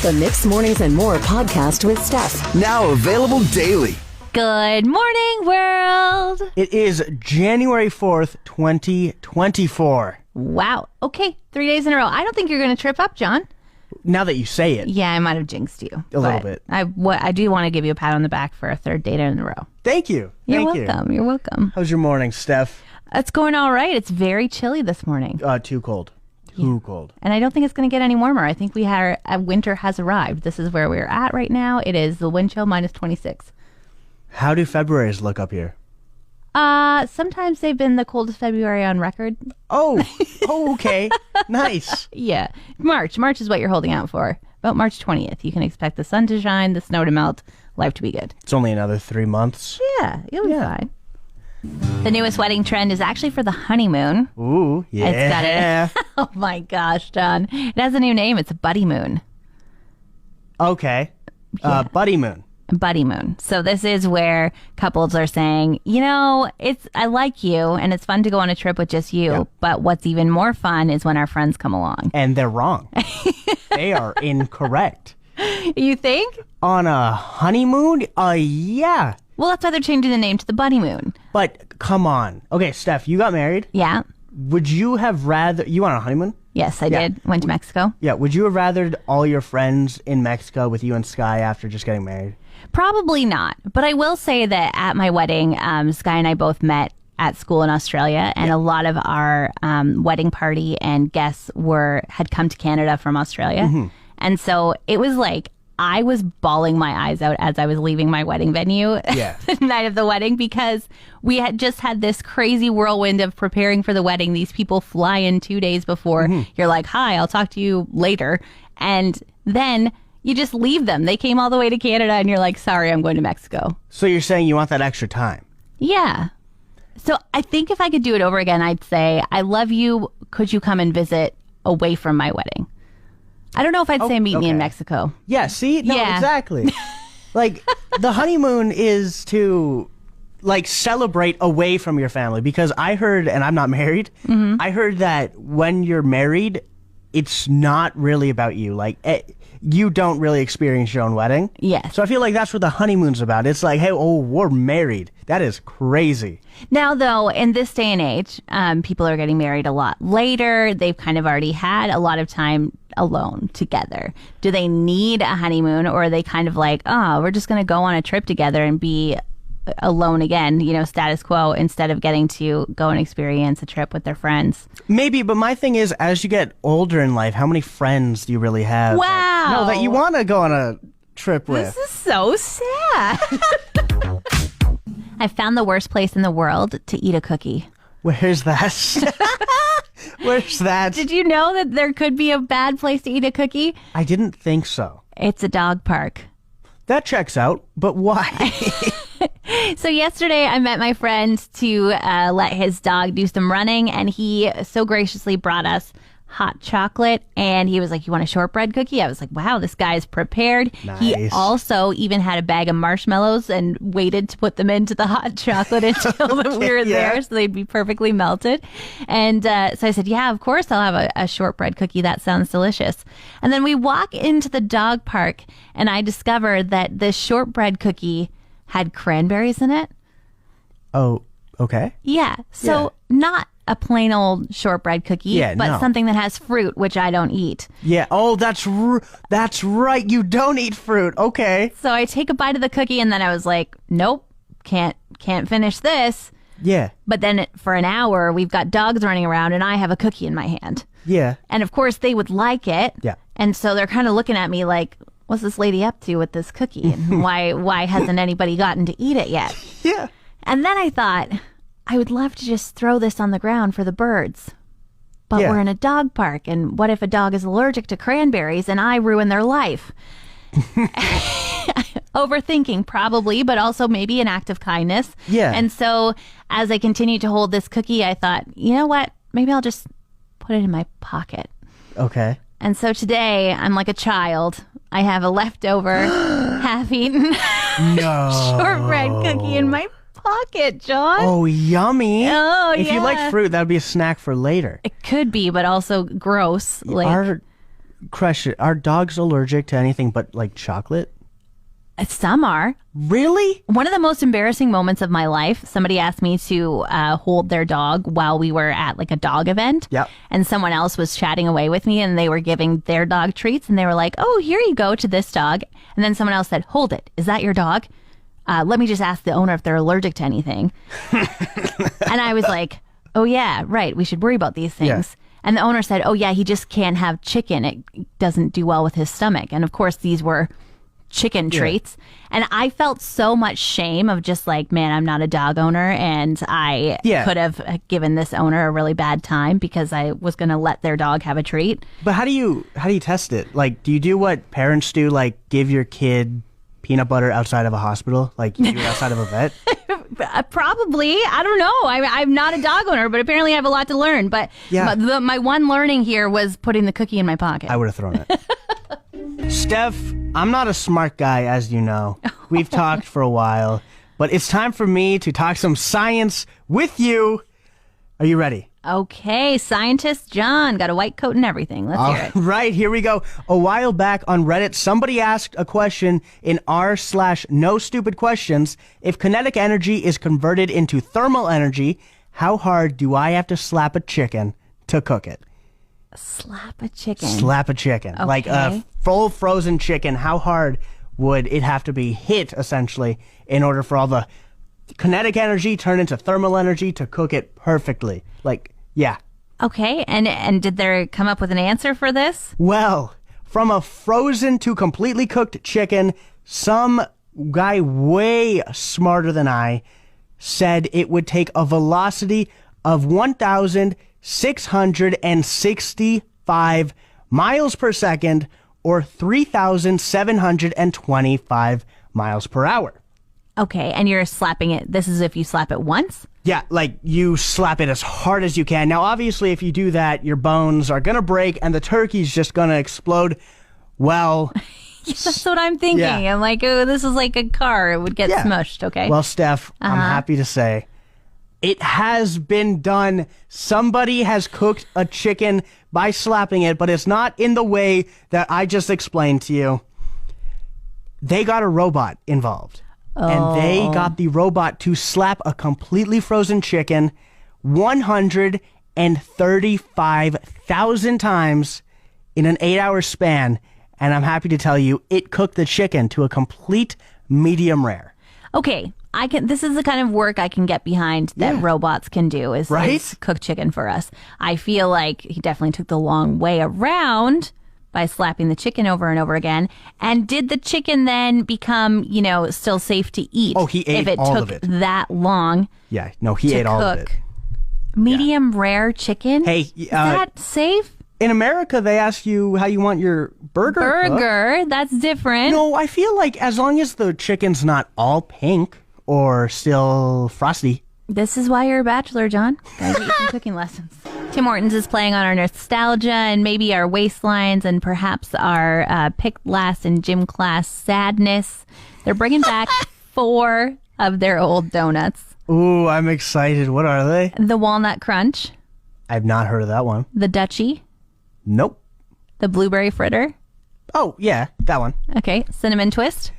The Mixed Mornings and More podcast with Steph. Now available daily. Good morning, world. It is January 4th, 2024. Wow. Okay, 3 days in a row. I don't think you're going to trip up, John. Now that you say it. Yeah, I might have jinxed you. A little bit. I do want to give you a pat on the back for a third date in a row. Thank you. You're Thank welcome. you. You're welcome. How's your morning, Steph? It's going all right. It's very chilly this morning. Too cold. Too cold. And I don't think it's going to get any warmer. I think winter has arrived. This is where we're at right now. It is the wind chill minus 26. How do Februarys look up here? Sometimes they've been the coldest February on record. Oh, okay. Nice. Yeah. March is what you're holding out for. About March 20th. You can expect the sun to shine, the snow to melt, life to be good. It's only another 3 months. Yeah, you'll be fine. The newest wedding trend is actually for the honeymoon. Ooh, yeah. It's got oh my gosh, John. It has a new name. It's Buddymoon. Okay. Yeah. Buddymoon. Buddymoon. So this is where couples are saying, I like you and it's fun to go on a trip with just you. Yeah. But what's even more fun is when our friends come along. And they're wrong. They are incorrect. You think? On a honeymoon? Yeah. Well, that's why they're changing the name to the Buddymoon. But come on. Okay, Steph, you got married. Yeah. Would you have rather... You went on a honeymoon? Yes, I did. Went to Mexico. Yeah. Would you have rathered all your friends in Mexico with you and Sky after just getting married? Probably not. But I will say that at my wedding, Sky and I both met at school in Australia, and a lot of our wedding party and guests had come to Canada from Australia. Mm-hmm. And so it was like I was bawling my eyes out as I was leaving my wedding venue the night of the wedding, because we had just had this crazy whirlwind of preparing for the wedding. These people fly in 2 days before. Mm-hmm. You're like, hi, I'll talk to you later. And then you just leave them. They came all the way to Canada and you're like, sorry, I'm going to Mexico. So you're saying you want that extra time? Yeah. So I think if I could do it over again, I'd say, I love you. Could you come and visit away from my wedding? I don't know if I'd say meet me in Mexico. Yeah, see? No, exactly. Like, the honeymoon is to, like, celebrate away from your family. Because I heard, and I'm not married, I heard that when you're married, it's not really about you. Like, you don't really experience your own wedding. Yes. So I feel like that's what the honeymoon's about. It's like, hey, we're married. That is crazy. Now, though, in this day and age, people are getting married a lot later. They've kind of already had a lot of time alone together. Do they need a honeymoon, or are they kind of like, oh, we're just going to go on a trip together and be alone again, status quo, instead of getting to go and experience a trip with their friends? Maybe, but my thing is, as you get older in life, how many friends do you really have? Wow. That you want to go on a trip with? This is so sad. I found the worst place in the world to eat a cookie. Where's that? Where's that? Did you know that there could be a bad place to eat a cookie? I didn't think so. It's a dog park. That checks out, but why? So yesterday I met my friend to let his dog do some running, and he so graciously brought us hot chocolate, and he was like, you want a shortbread cookie? I was like, wow, this guy's prepared. Nice. He also even had a bag of marshmallows and waited to put them into the hot chocolate until we were there, so they'd be perfectly melted. And so I said, yeah, of course I'll have a shortbread cookie. That sounds delicious. And then we walk into the dog park, and I discovered that this shortbread cookie had cranberries in it. Oh, okay. Yeah. So not a plain old shortbread cookie, but something that has fruit, which I don't eat. Yeah. Oh, that's right. You don't eat fruit. Okay. So I take a bite of the cookie, and then I was like, nope, can't finish this. Yeah. But then for an hour, we've got dogs running around, and I have a cookie in my hand. Yeah. And of course, they would like it. Yeah. And so they're kind of looking at me like, what's this lady up to with this cookie? And why hasn't anybody gotten to eat it yet? Yeah. And then I thought, I would love to just throw this on the ground for the birds. But we're in a dog park, and what if a dog is allergic to cranberries and I ruin their life? Overthinking, probably, but also maybe an act of kindness. Yeah. And so as I continued to hold this cookie, I thought, you know what? Maybe I'll just put it in my pocket. Okay. And so today, I'm like a child. I have a leftover, half-eaten shortbread cookie in my pocket, John. Oh, yummy. Oh, If you like fruit, that would be a snack for later. It could be, but also gross. Question: are dogs allergic to anything but like chocolate? Some are. Really? One of the most embarrassing moments of my life, somebody asked me to hold their dog while we were at like a dog event. Yep. And someone else was chatting away with me and they were giving their dog treats and they were like, oh, here you go to this dog. And then someone else said, hold it. Is that your dog? Let me just ask the owner if they're allergic to anything. And I was like, oh, yeah, right. We should worry about these things. Yeah. And the owner said, oh, yeah, he just can't have chicken. It doesn't do well with his stomach. And of course, these were chicken treats. And I felt so much shame of just like, man, I'm not a dog owner. And I could have given this owner a really bad time because I was going to let their dog have a treat. But how do you test it? Like, do you do what parents do? Like, give your kid peanut butter outside of a hospital? Like, you do it outside of a vet? Probably. I don't know. I'm not a dog owner, but apparently I have a lot to learn. But my one learning here was putting the cookie in my pocket. I would have thrown it. Steph, I'm not a smart guy, as you know. We've talked for a while, but it's time for me to talk some science with you. Are you ready? Okay, scientist John, got a white coat and everything. Let's hear it. Right, here we go. A while back on Reddit, somebody asked a question in r/no stupid questions. If kinetic energy is converted into thermal energy, how hard do I have to slap a chicken to cook it? Slap a chicken. Slap a chicken. Okay. Like a full frozen chicken. How hard would it have to be hit, essentially, in order for all the kinetic energy turn into thermal energy to cook it perfectly? Like, yeah. Okay, and did they come up with an answer for this? Well, from a frozen to completely cooked chicken, some guy way smarter than I said it would take a velocity of 1,665 miles per second or 3,725 miles per hour. Okay, and you're slapping it. This is if you slap it once? Yeah, like you slap it as hard as you can. Now, obviously, if you do that, your bones are going to break and the turkey's just going to explode. Well, that's what I'm thinking. Yeah. I'm like, oh, this is like a car. It would get smushed, okay? Well, Steph, I'm happy to say it has been done. Somebody has cooked a chicken by slapping it, but it's not in the way that I just explained to you. They got a robot involved. And they got the robot to slap a completely frozen chicken 135,000 times in an 8-hour span. And I'm happy to tell you, it cooked the chicken to a complete medium rare. Okay, this is the kind of work I can get behind that robots can do is cook chicken for us. I feel like he definitely took the long way around by slapping the chicken over and over again. And did the chicken then become, still safe to eat? Oh, he ate all of it. If it took that long Yeah, no, he ate all of it. Medium rare chicken? Hey, is that safe? In America, they ask you how you want your burger cooked. That's different. No, I feel like as long as the chicken's not all pink or still frosty. This is why you're a bachelor, John. Gotta get you some cooking lessons. Tim Hortons is playing on our nostalgia and maybe our waistlines and perhaps our picked last in gym class sadness. They're bringing back 4 of their old donuts. Ooh, I'm excited. What are they? The Walnut Crunch. I've not heard of that one. The Dutchie. Nope. The Blueberry Fritter. Oh, yeah, that one. Okay. Cinnamon Twist.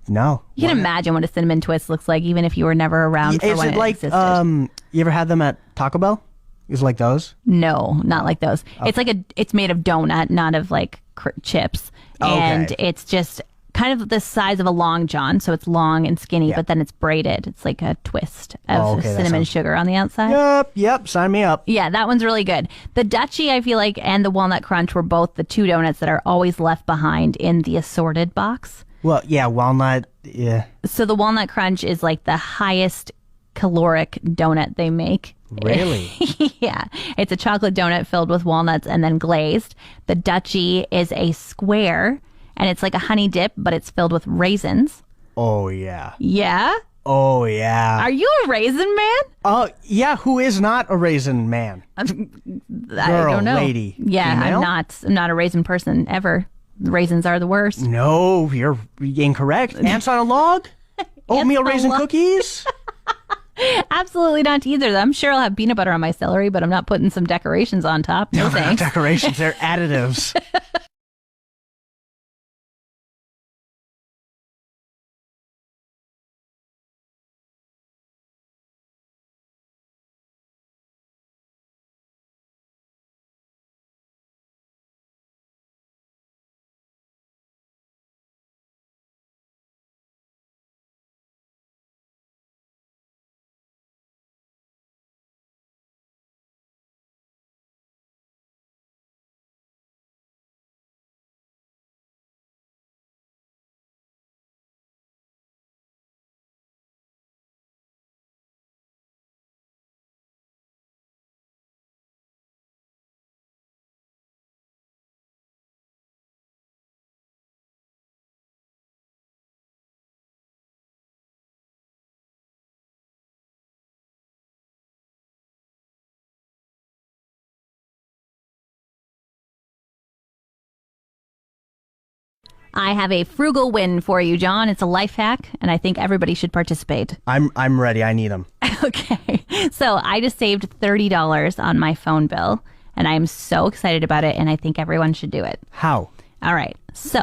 No. You can imagine what a Cinnamon Twist looks like even if you were never around for when it existed. You ever had them at Taco Bell? Is it like those? No, not like those. Okay. It's made of donut, not of like chips. And it's just kind of the size of a Long John, so it's long and skinny, but then it's braided. It's like a twist of cinnamon sugar on the outside. Yep, sign me up. Yeah, that one's really good. The Dutchie, I feel like, and the Walnut Crunch were both the 2 donuts that are always left behind in the assorted box. Well, yeah, walnut, yeah. So the Walnut Crunch is like the highest caloric donut they make. Really? Yeah. It's a chocolate donut filled with walnuts and then glazed. The Dutchie is a square, and it's like a honey dip, but it's filled with raisins. Oh, yeah. Yeah? Oh, yeah. Are you a raisin man? Yeah, who is not a raisin man? I Girl, don't know. Lady, yeah, female? I'm not a raisin person ever. Raisins are the worst. No, you're incorrect. Ants on a log? Oatmeal raisin cookies? Absolutely not either. I'm sure I'll have peanut butter on my celery, but I'm not putting some decorations on top. No thanks. Not decorations, they're additives. I have a frugal win for you, John. It's a life hack, and I think everybody should participate. I'm ready. I need them. Okay. So I just saved $30 on my phone bill, and I'm so excited about it, and I think everyone should do it. How? All right. So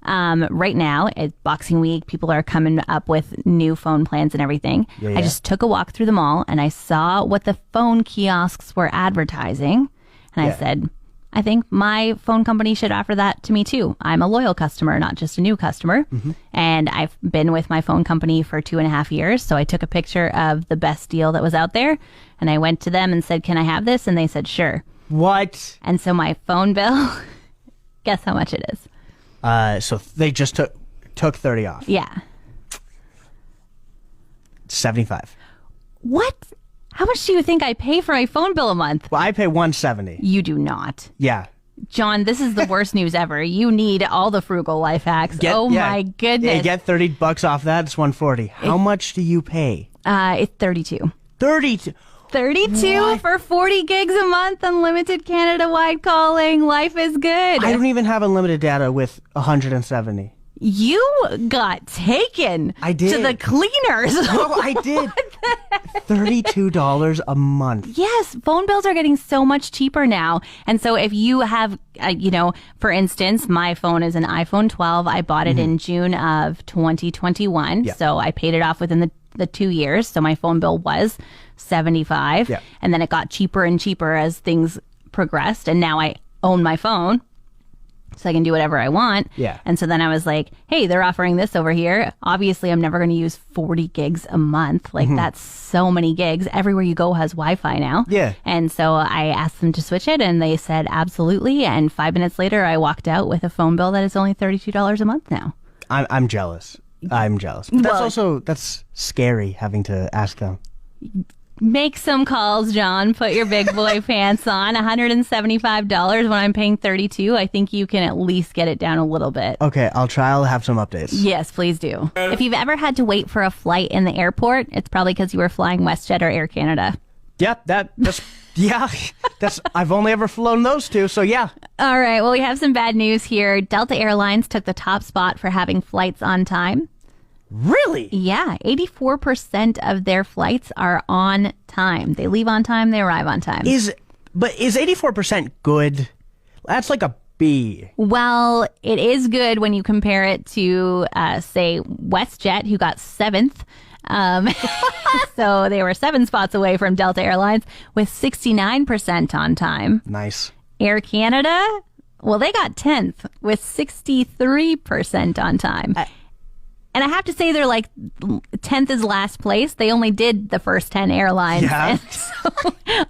right now, it's Boxing Week. People are coming up with new phone plans and everything. Yeah. I just took a walk through the mall, and I saw what the phone kiosks were advertising, and I said, I think my phone company should offer that to me too. I'm a loyal customer, not just a new customer. And I've been with my phone company for 2.5 years. So I took a picture of the best deal that was out there. And I went to them and said, can I have this? And they said, sure. What? And so my phone bill, guess how much it is? So they just took 30 off. Yeah. 75. What? How much do you think I pay for my phone bill a month? Well, I pay 170. You do not. Yeah. John, this is the worst news ever. You need all the frugal life hacks. My goodness. Yeah, get $30 off that. It's 140. How much do you pay? It's 32. 32. 32 What? for 40 gigs a month, unlimited Canada-wide calling. Life is good. I don't even have unlimited data with 170. You got taken I did. to the cleaners. No, I did. $32 a month. Yes, phone bills are getting so much cheaper now. And so if you have, for instance, my phone is an iPhone 12. I bought it in June of 2021. Yeah. So I paid it off within the 2 years. So my phone bill was $75. Yeah. And then it got cheaper and cheaper as things progressed. And now I own my phone. So I can do whatever I want. Yeah. And so then I was like, hey, they're offering this over here. Obviously, I'm never going to use 40 gigs a month. Like, that's so many gigs. Everywhere you go has Wi-Fi now. Yeah. And so I asked them to switch it, and they said absolutely. And 5 minutes later, I walked out with a phone bill that is only $32 a month now. I'm jealous. I'm jealous. But that's scary having to ask them. Make some calls, John. Put your big boy pants on. $175 when I'm paying $32. I think you can at least get it down a little bit. Okay, I'll try. I'll have some updates. Yes, please do. If you've ever had to wait for a flight in the airport, it's probably because you were flying WestJet or Air Canada. Yep, that's I've only ever flown those two, so yeah. All right, well, we have some bad news here. Delta Airlines took the top spot for having flights on time. Really? Yeah, 84% of their flights are on time. They leave on time, they arrive on time. Is 84% good? That's like a B. Well, it is good when you compare it to, say, WestJet, who got 7th. So they were 7 spots away from Delta Airlines with 69% on time. Nice. Air Canada, well, they got 10th with 63% on time. And I have to say they're like 10th is last place. They only did the first 10 airlines. Yeah. And so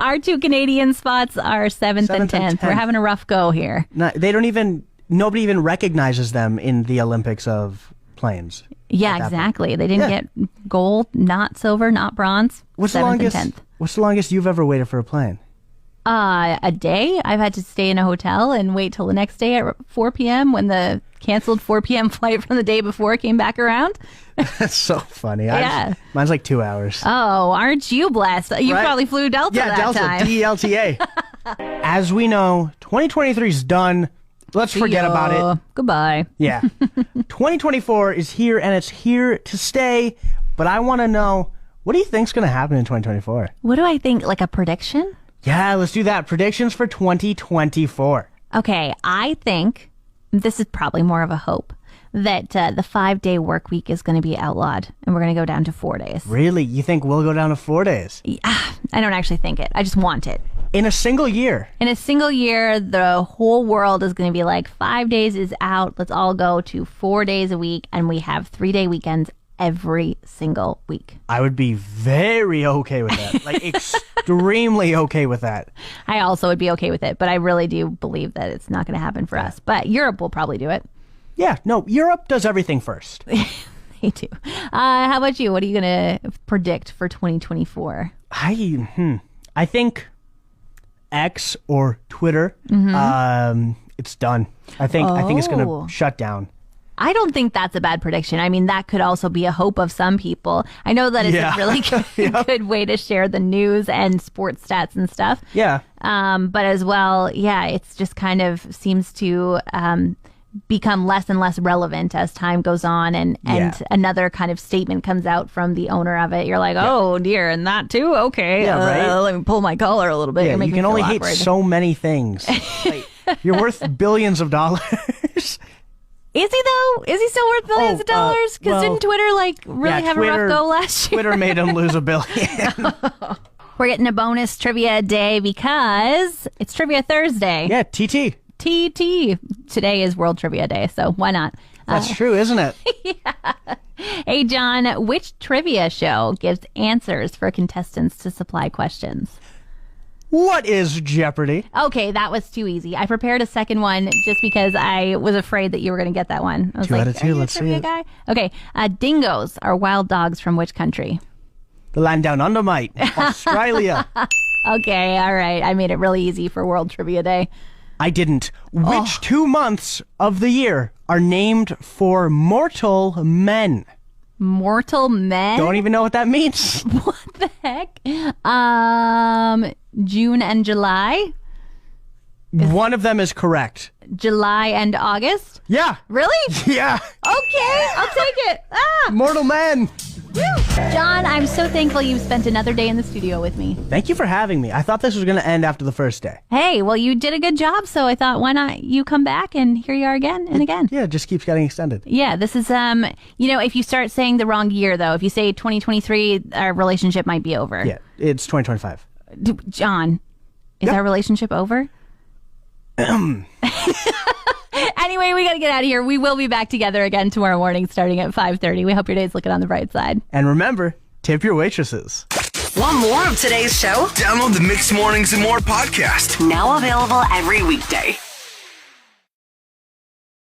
our 2 Canadian spots are 7th and 10th. We're having a rough go here. No, nobody even recognizes them in the Olympics of planes. Yeah, exactly. They didn't get gold, not silver, not bronze. What's the 7th and 10th. What's the longest you've ever waited for a plane? A day. I've had to stay in a hotel and wait till the next day at 4 p.m. when the canceled 4 p.m. flight from the day before came back around. That's so funny. Yeah. Mine's like 2 hours. Oh, aren't you blessed? You probably flew Delta that Delta, time. DLTA. As we know, 2023 is done. Let's forget about it. Goodbye. Yeah. 2024 is here, and it's here to stay. But I want to know, what do you think's going to happen in 2024? What do I think? Like a prediction? Yeah, let's do that. Predictions for 2024. Okay, I think this is probably more of a hope that the 5-day work week is going to be outlawed and we're going to go down to 4 days. Really? You think we'll go down to 4 days? I don't actually think it. I just want it. In a single year? In a single year, the whole world is going to be like 5 days is out. Let's all go to 4 days a week, and we have 3-day weekends every single week. I would be very okay with that. Like extremely okay with that. I also would be okay with it, but I really do believe that it's not going to happen for us. But Europe will probably do it. Yeah, no, Europe does everything first. They do. How about you? What are you going to predict for 2024? I think X or Twitter, it's done. I think it's going to shut down. I don't think that's a bad prediction. I mean, that could also be a hope of some people. I know that it's a really good way to share the news and sports stats and stuff. Yeah. But as well, it's just kind of seems to become less and less relevant as time goes on, and another kind of statement comes out from the owner of it. You're like, oh dear, and that too? Okay, right. Let me pull my collar a little bit. Yeah, you can only hate so many things. You're worth billions of dollars. Is he though? Is he still worth billions of dollars? Because didn't Twitter really have a rough go last year? Twitter made him lose $1 billion. We're getting a bonus trivia day because it's Trivia Thursday. Yeah, TT. Today is World Trivia Day, so why not? That's true, isn't it? Yeah. Hey, John, which trivia show gives answers for contestants to supply questions? What is Jeopardy? Okay, that was too easy. I prepared a second one just because I was afraid that you were going to get that one. I was 2 out of 2, let's see it. Guy? Okay, dingoes are wild dogs from which country? The land down under, mate. Australia. Okay, all right. I made it really easy for World Trivia Day. I didn't. Which 2 months of the year are named for mortal men? Mortal men? Don't even know what that means. What the heck? June and July? One of them is correct. July and August? Yeah. Really? Yeah. Okay, I'll take it. Mortal men. Woo. John, I'm so thankful you spent another day in the studio with me. Thank you for having me. I thought this was going to end after the first day. Hey, well, you did a good job, so I thought, why not you come back, and here you are again and again. Yeah, it just keeps getting extended. Yeah, this is, if you start saying the wrong year, though, if you say 2023, our relationship might be over. Yeah, it's 2025. John, is our relationship over? Anyway, we got to get out of here. We will be back together again tomorrow morning starting at 5:30. We hope your day's looking on the bright side. And remember, tip your waitresses. Want more of today's show? Download the Mixed Mornings and More podcast. Now available every weekday.